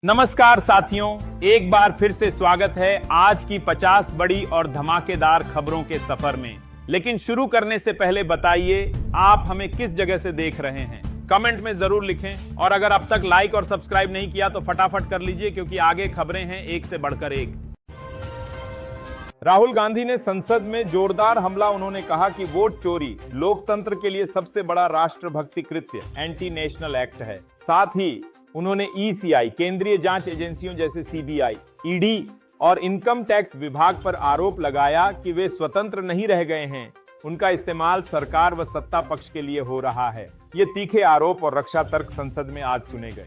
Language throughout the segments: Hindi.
नमस्कार साथियों, एक बार फिर से स्वागत है आज की 50 बड़ी और धमाकेदार खबरों के सफर में। लेकिन शुरू करने से पहले बताइए आप हमें किस जगह से देख रहे हैं, कमेंट में जरूर लिखें। और अगर अब तक लाइक और सब्सक्राइब नहीं किया तो फटाफट कर लीजिए, क्योंकि आगे खबरें हैं एक से बढ़कर एक। राहुल गांधी ने संसद में जोरदार हमला। उन्होंने कहा कि वोट चोरी लोकतंत्र के लिए सबसे बड़ा राष्ट्रभक्ति कृत्य एंटी नेशनल एक्ट है। साथ ही उन्होंने ईसीआई, केंद्रीय जांच एजेंसियों जैसे सीबीआई, ईडी और इनकम टैक्स विभाग पर आरोप लगाया कि वे स्वतंत्र नहीं रह गए हैं, उनका इस्तेमाल सरकार व सत्ता पक्ष के लिए हो रहा है। ये तीखे आरोप और रक्षा तर्क संसद में आज सुने गए।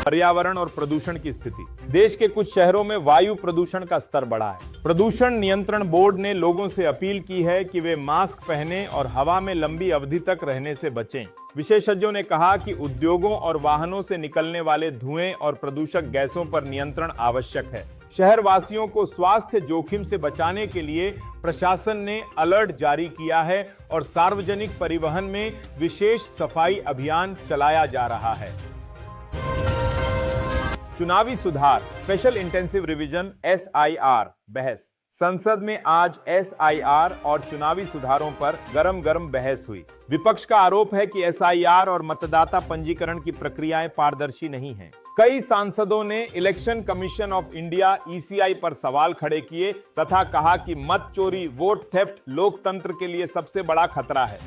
पर्यावरण और प्रदूषण की स्थिति। देश के कुछ शहरों में वायु प्रदूषण का स्तर बढ़ा है। प्रदूषण नियंत्रण बोर्ड ने लोगों से अपील की है कि वे मास्क पहनें और हवा में लंबी अवधि तक रहने से बचें। विशेषज्ञों ने कहा कि उद्योगों और वाहनों से निकलने वाले धुएं और प्रदूषक गैसों पर नियंत्रण आवश्यक है। शहरवासियों को स्वास्थ्य जोखिम से बचाने के लिए प्रशासन ने अलर्ट जारी किया है और सार्वजनिक परिवहन में विशेष सफाई अभियान चलाया जा रहा है। चुनावी सुधार, स्पेशल इंटेंसिव रिवीजन एसआईआर बहस। संसद में आज एसआईआर और चुनावी सुधारों पर गरम बहस हुई। विपक्ष का आरोप है कि एसआईआर और मतदाता पंजीकरण की प्रक्रियाएं पारदर्शी नहीं हैं। कई सांसदों ने election commission of India ECI पर सवाल खड़े किए तथा कहा कि मत चोरी, वोट थेफ्ट लोकतंत्र के लिए सबसे बड़ा खतरा है।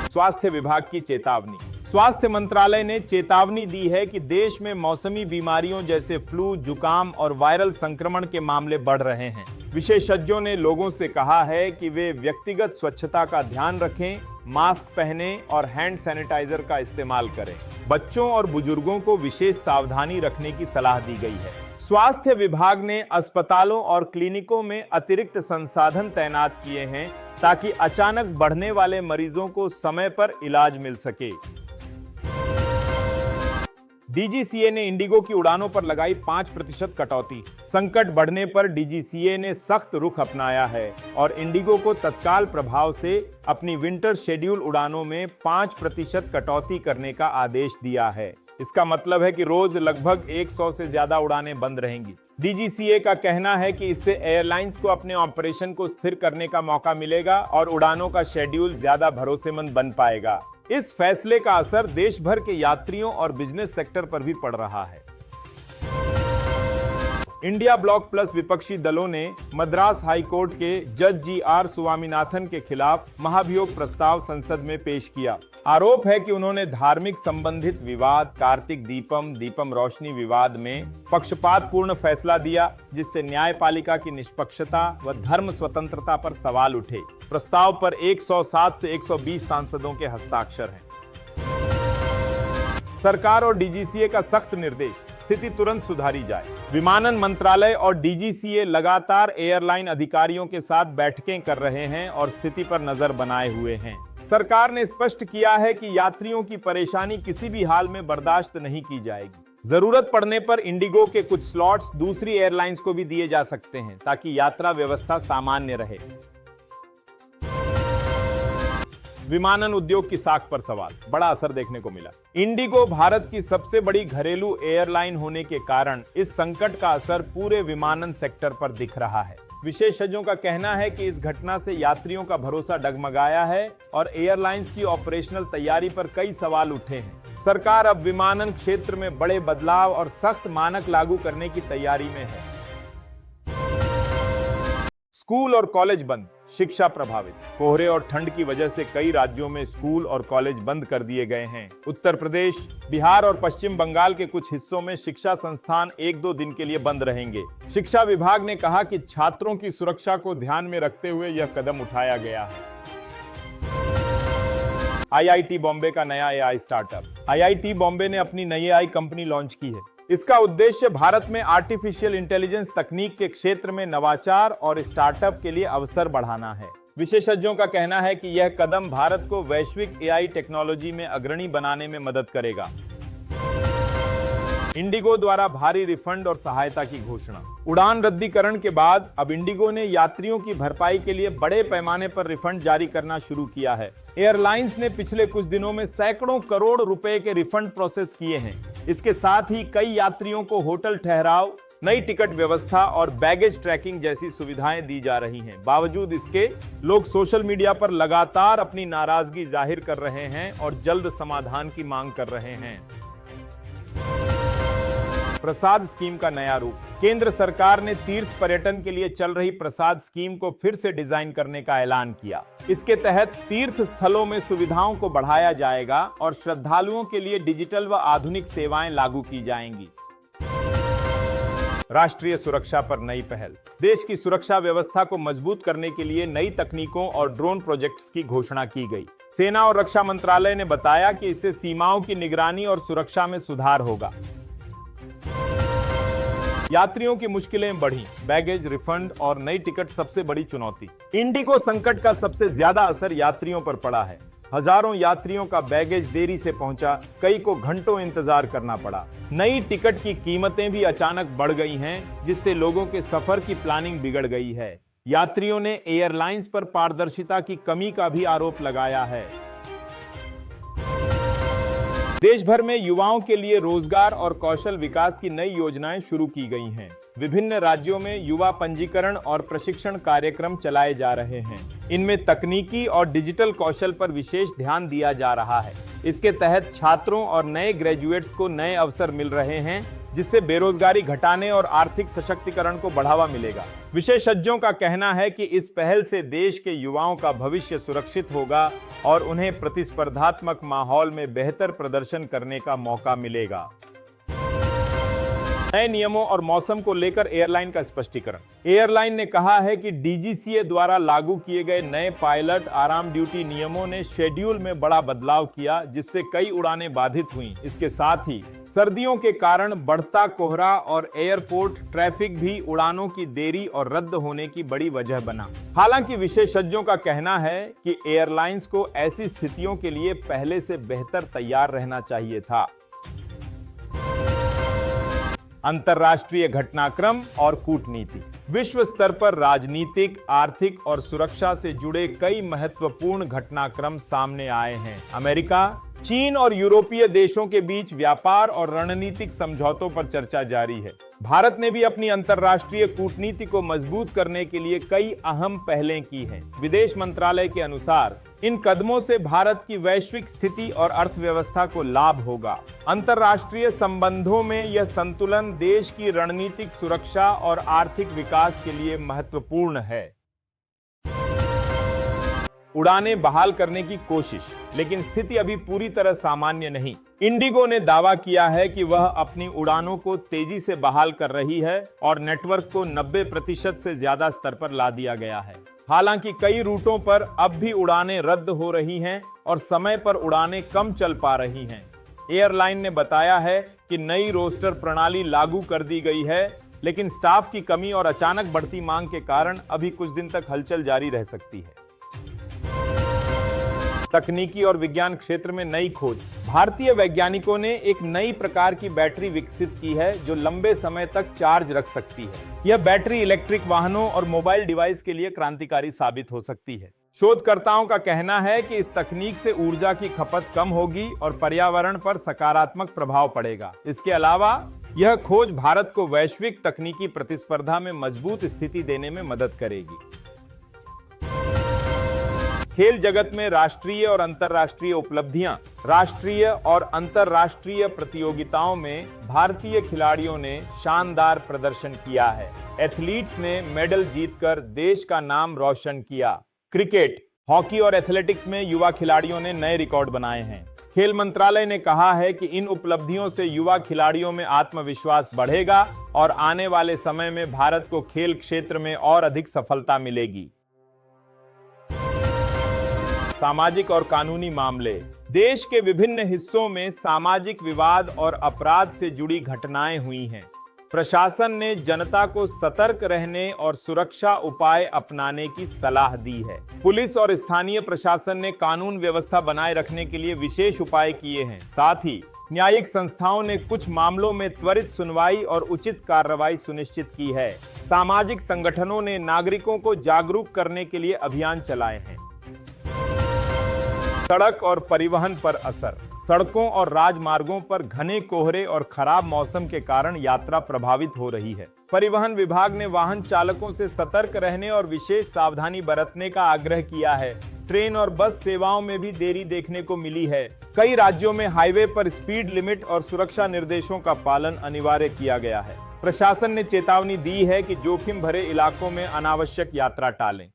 स्वास्थ्य विभाग की चेतावनी। स्वास्थ्य मंत्रालय ने चेतावनी दी है कि देश में मौसमी बीमारियों जैसे फ्लू, जुकाम और वायरल संक्रमण के मामले बढ़ रहे हैं। विशेषज्ञों ने लोगों से कहा है कि वे व्यक्तिगत स्वच्छता का ध्यान रखें, मास्क पहनें और हैंड सैनिटाइजर का इस्तेमाल करें। बच्चों और बुजुर्गों को विशेष सावधानी रखने की सलाह दी गई है। स्वास्थ्य विभाग ने अस्पतालों और क्लिनिकों में अतिरिक्त संसाधन तैनात किए हैं ताकि अचानक बढ़ने वाले मरीजों को समय पर इलाज मिल सके। डीजीसीए ने इंडिगो की उड़ानों पर लगाई 5% कटौती। संकट बढ़ने पर डीजीसीए ने सख्त रुख अपनाया है और इंडिगो को तत्काल प्रभाव से अपनी विंटर शेड्यूल उड़ानों में 5% कटौती करने का आदेश दिया है। इसका मतलब है कि रोज लगभग 100 से ज्यादा उड़ानें बंद रहेंगी। डीजीसीए का कहना है कि इससे एयरलाइंस को अपने ऑपरेशन को स्थिर करने का मौका मिलेगा और उड़ानों का शेड्यूल ज्यादा भरोसेमंद बन पाएगा। इस फैसले का असर देश भर के यात्रियों और बिजनेस सेक्टर पर भी पड़ रहा है। इंडिया ब्लॉक प्लस विपक्षी दलों ने मद्रास हाई कोर्ट के जज जीआर स्वामीनाथन के खिलाफ महाभियोग प्रस्ताव संसद में पेश किया। आरोप है कि उन्होंने धार्मिक संबंधित विवाद, कार्तिक दीपम रोशनी विवाद में पक्षपातपूर्ण फैसला दिया, जिससे न्यायपालिका की निष्पक्षता व धर्म स्वतंत्रता पर सवाल उठे। प्रस्ताव पर 107 से 120 सांसदों के हस्ताक्षर हैं। सरकार और डीजीसीए का सख्त निर्देश, स्थिति तुरंत सुधारी जाए। विमानन मंत्रालय और डीजीसीए लगातार एयरलाइन अधिकारियों के साथ बैठकें कर रहे हैं और स्थिति पर नजर बनाए हुए हैं। सरकार ने स्पष्ट किया है कि यात्रियों की परेशानी किसी भी हाल में बर्दाश्त नहीं की जाएगी। जरूरत पड़ने पर इंडिगो के कुछ स्लॉट्स दूसरी एयरलाइंस को भी दिए जा सकते हैं ताकि यात्रा व्यवस्था सामान्य रहे। विमानन उद्योग की साख पर सवाल, बड़ा असर देखने को मिला। इंडिगो भारत की सबसे बड़ी घरेलू एयरलाइन होने के कारण इस संकट का असर पूरे विमानन सेक्टर पर दिख रहा है। विशेषज्ञों का कहना है कि इस घटना से यात्रियों का भरोसा डगमगाया है और एयरलाइंस की ऑपरेशनल तैयारी पर कई सवाल उठे हैं। सरकार अब विमानन क्षेत्र में बड़े बदलाव और सख्त मानक लागू करने की तैयारी में है। स्कूल और कॉलेज बंद, शिक्षा प्रभावित। कोहरे और ठंड की वजह से कई राज्यों में स्कूल और कॉलेज बंद कर दिए गए हैं। उत्तर प्रदेश, बिहार और पश्चिम बंगाल के कुछ हिस्सों में शिक्षा संस्थान 1-2 दिन के लिए बंद रहेंगे। शिक्षा विभाग ने कहा कि छात्रों की सुरक्षा को ध्यान में रखते हुए यह कदम उठाया गया है। आईआईटी बॉम्बे का नया एआई स्टार्टअप। आईआईटी बॉम्बे ने अपनी नई एआई कंपनी लॉन्च की है। इसका उद्देश्य भारत में आर्टिफिशियल इंटेलिजेंस तकनीक के क्षेत्र में नवाचार और स्टार्टअप के लिए अवसर बढ़ाना है। विशेषज्ञों का कहना है कि यह कदम भारत को वैश्विक एआई टेक्नोलॉजी में अग्रणी बनाने में मदद करेगा। इंडिगो द्वारा भारी रिफंड और सहायता की घोषणा। उड़ान रद्दीकरण के बाद अब इंडिगो ने यात्रियों की भरपाई के लिए बड़े पैमाने पर रिफंड जारी करना शुरू किया है। एयरलाइंस ने पिछले कुछ दिनों में सैकड़ों करोड़ रुपए के रिफंड प्रोसेस किए हैं। इसके साथ ही कई यात्रियों को होटल ठहराव, नई टिकट व्यवस्था और बैगेज ट्रैकिंग जैसी सुविधाएं दी जा रही हैं। बावजूद इसके लोग सोशल मीडिया पर लगातार अपनी नाराजगी जाहिर कर रहे हैं और जल्द समाधान की मांग कर रहे हैं। प्रसाद स्कीम का नया रूप। केंद्र सरकार ने तीर्थ पर्यटन के लिए चल रही प्रसाद स्कीम को फिर से डिजाइन करने का ऐलान किया। इसके तहत तीर्थ स्थलों में सुविधाओं को बढ़ाया जाएगा और श्रद्धालुओं के लिए डिजिटल व आधुनिक सेवाएं लागू की जाएंगी। राष्ट्रीय सुरक्षा पर नई पहल। देश की सुरक्षा व्यवस्था को मजबूत करने के लिए नई तकनीकों और ड्रोन प्रोजेक्ट्स की घोषणा की गई। सेना और रक्षा मंत्रालय ने बताया कि इससे सीमाओं की निगरानी और सुरक्षा में सुधार होगा। यात्रियों की मुश्किलें बढ़ी। बैगेज, रिफंड और नई टिकट सबसे बड़ी चुनौती। इंडिगो संकट का सबसे ज्यादा असर यात्रियों पर पड़ा है। हजारों यात्रियों का बैगेज देरी से पहुंचा, कई को घंटों इंतजार करना पड़ा। नई टिकट की कीमतें भी अचानक बढ़ गई हैं, जिससे लोगों के सफर की प्लानिंग बिगड़ गई है। यात्रियों ने एयरलाइंस पर पारदर्शिता की कमी का भी आरोप लगाया है। देश भर में युवाओं के लिए रोजगार और कौशल विकास की नई योजनाएं शुरू की गई हैं। विभिन्न राज्यों में युवा पंजीकरण और प्रशिक्षण कार्यक्रम चलाए जा रहे हैं। इनमें तकनीकी और डिजिटल कौशल पर विशेष ध्यान दिया जा रहा है। इसके तहत छात्रों और नए ग्रेजुएट्स को नए अवसर मिल रहे हैं, जिससे बेरोजगारी घटाने और आर्थिक सशक्तिकरण को बढ़ावा मिलेगा। विशेषज्ञों का कहना है कि इस पहल से देश के युवाओं का भविष्य सुरक्षित होगा और उन्हें प्रतिस्पर्धात्मक माहौल में बेहतर प्रदर्शन करने का मौका मिलेगा। नए नियमों और मौसम को लेकर एयरलाइन का स्पष्टीकरण। एयरलाइन ने कहा है कि डीजीसीए द्वारा लागू किए गए नए पायलट आराम ड्यूटी नियमों ने शेड्यूल में बड़ा बदलाव किया, जिससे कई उड़ानें बाधित हुईं। इसके साथ ही सर्दियों के कारण बढ़ता कोहरा और एयरपोर्ट ट्रैफिक भी उड़ानों की देरी और रद्द होने की बड़ी वजह बना। हालांकि विशेषज्ञों का कहना है कि एयरलाइंस को ऐसी स्थितियों के लिए पहले से बेहतर तैयार रहना चाहिए था। अंतर्राष्ट्रीय घटनाक्रम और कूटनीति। विश्व स्तर पर राजनीतिक, आर्थिक और सुरक्षा से जुड़े कई महत्वपूर्ण घटनाक्रम सामने आए हैं। अमेरिका, चीन और यूरोपीय देशों के बीच व्यापार और रणनीतिक समझौतों पर चर्चा जारी है। भारत ने भी अपनी अंतर्राष्ट्रीय कूटनीति को मजबूत करने के लिए कई अहम पहलें की हैं। विदेश मंत्रालय के अनुसार इन कदमों से भारत की वैश्विक स्थिति और अर्थव्यवस्था को लाभ होगा। अंतर्राष्ट्रीय संबंधों में यह संतुलन देश की रणनीतिक सुरक्षा और आर्थिक विकास के लिए महत्वपूर्ण है। उड़ानें बहाल करने की कोशिश, लेकिन स्थिति अभी पूरी तरह सामान्य नहीं। इंडिगो ने दावा किया है कि वह अपनी उड़ानों को तेजी से बहाल कर रही है और नेटवर्क को 90% से ज्यादा स्तर पर ला दिया गया है। हालांकि कई रूटों पर अब भी उड़ानें रद्द हो रही हैं और समय पर उड़ानें कम चल पा रही हैं। एयरलाइन ने बताया है कि नई रोस्टर प्रणाली लागू कर दी गई है, लेकिन स्टाफ की कमी और अचानक बढ़ती मांग के कारण अभी कुछ दिन तक हलचल जारी रह सकती है। तकनीकी और विज्ञान क्षेत्र में नई खोज। भारतीय वैज्ञानिकों ने एक नई प्रकार की बैटरी विकसित की है जो लंबे समय तक चार्ज रख सकती है। यह बैटरी इलेक्ट्रिक वाहनों और मोबाइल डिवाइस के लिए क्रांतिकारी साबित हो सकती है। शोधकर्ताओं का कहना है कि इस तकनीक से ऊर्जा की खपत कम होगी और पर्यावरण पर सकारात्मक प्रभाव पड़ेगा। इसके अलावा यह खोज भारत को वैश्विक तकनीकी प्रतिस्पर्धा में मजबूत स्थिति देने में मदद करेगी। खेल जगत में राष्ट्रीय और अंतर्राष्ट्रीय उपलब्धियां। राष्ट्रीय और अंतर्राष्ट्रीय प्रतियोगिताओं में भारतीय खिलाड़ियों ने शानदार प्रदर्शन किया है। एथलीट्स ने मेडल जीतकर देश का नाम रोशन किया। क्रिकेट, हॉकी और एथलेटिक्स में युवा खिलाड़ियों ने नए रिकॉर्ड बनाए हैं। खेल मंत्रालय ने कहा है कि इन उपलब्धियों से युवा खिलाड़ियों में आत्मविश्वास बढ़ेगा और आने वाले समय में भारत को खेल क्षेत्र में और अधिक सफलता मिलेगी। सामाजिक और कानूनी मामले। देश के विभिन्न हिस्सों में सामाजिक विवाद और अपराध से जुड़ी घटनाएं हुई हैं। प्रशासन ने जनता को सतर्क रहने और सुरक्षा उपाय अपनाने की सलाह दी है। पुलिस और स्थानीय प्रशासन ने कानून व्यवस्था बनाए रखने के लिए विशेष उपाय किए हैं। साथ ही न्यायिक संस्थाओं ने कुछ मामलों में त्वरित सुनवाई और उचित कार्रवाई सुनिश्चित की है। सामाजिक संगठनों ने नागरिकों को जागरूक करने के लिए अभियान चलाए हैं। सड़क और परिवहन पर असर। सड़कों और राजमार्गों पर घने कोहरे और खराब मौसम के कारण यात्रा प्रभावित हो रही है। परिवहन विभाग ने वाहन चालकों से सतर्क रहने और विशेष सावधानी बरतने का आग्रह किया है। ट्रेन और बस सेवाओं में भी देरी देखने को मिली है। कई राज्यों में हाईवे पर स्पीड लिमिट और सुरक्षा निर्देशों का पालन अनिवार्य किया गया है। प्रशासन ने चेतावनी दी है कि जोखिम भरे इलाकों में अनावश्यक यात्रा टालें।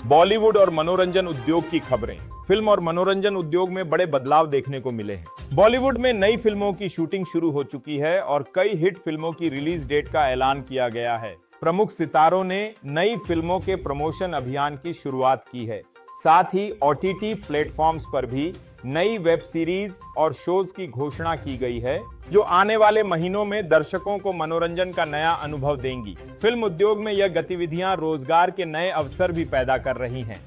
बॉलीवुड और मनोरंजन उद्योग की खबरें। फिल्म और मनोरंजन उद्योग में बड़े बदलाव देखने को मिले हैं। बॉलीवुड में नई फिल्मों की शूटिंग शुरू हो चुकी है और कई हिट फिल्मों की रिलीज डेट का ऐलान किया गया है। प्रमुख सितारों ने नई फिल्मों के प्रमोशन अभियान की शुरुआत की है। साथ ही OTT प्लेटफॉर्म्स पर भी नई वेब सीरीज और शोज की घोषणा की गई है, जो आने वाले महीनों में दर्शकों को मनोरंजन का नया अनुभव देंगी। फिल्म उद्योग में यह गतिविधियां रोजगार के नए अवसर भी पैदा कर रही हैं।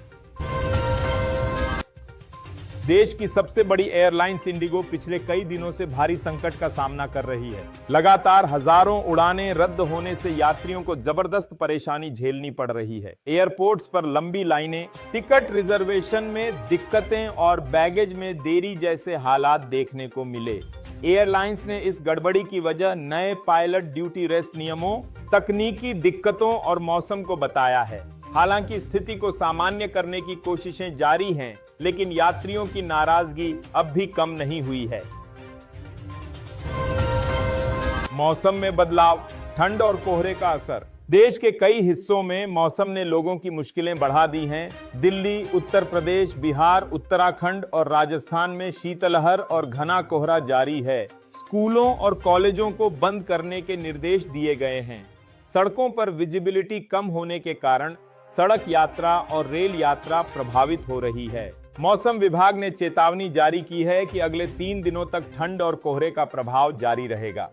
देश की सबसे बड़ी एयरलाइंस इंडिगो पिछले कई दिनों से भारी संकट का सामना कर रही है। लगातार हजारों उड़ानें रद्द होने से यात्रियों को जबरदस्त परेशानी झेलनी पड़ रही है। एयरपोर्ट्स पर लंबी लाइनें, टिकट रिजर्वेशन में दिक्कतें और बैगेज में देरी जैसे हालात देखने को मिले। एयरलाइंस ने इस गड़बड़ी की वजह नए पायलट ड्यूटी रेस्ट नियमों, तकनीकी दिक्कतों और मौसम को बताया है। हालांकि स्थिति को सामान्य करने की कोशिशें जारी हैं, लेकिन यात्रियों की नाराजगी अब भी कम नहीं हुई है। मौसम में बदलाव, ठंड और कोहरे का असर। देश के कई हिस्सों में मौसम ने लोगों की मुश्किलें बढ़ा दी हैं। दिल्ली, उत्तर प्रदेश, बिहार, उत्तराखंड और राजस्थान में शीतलहर और घना कोहरा जारी है। स्कूलों और कॉलेजों को बंद करने के निर्देश दिए गए हैं। सड़कों पर विजिबिलिटी कम होने के कारण सड़क यात्रा और रेल यात्रा प्रभावित हो रही है। मौसम विभाग ने चेतावनी जारी की है कि अगले 3 दिनों तक ठंड और कोहरे का प्रभाव जारी रहेगा।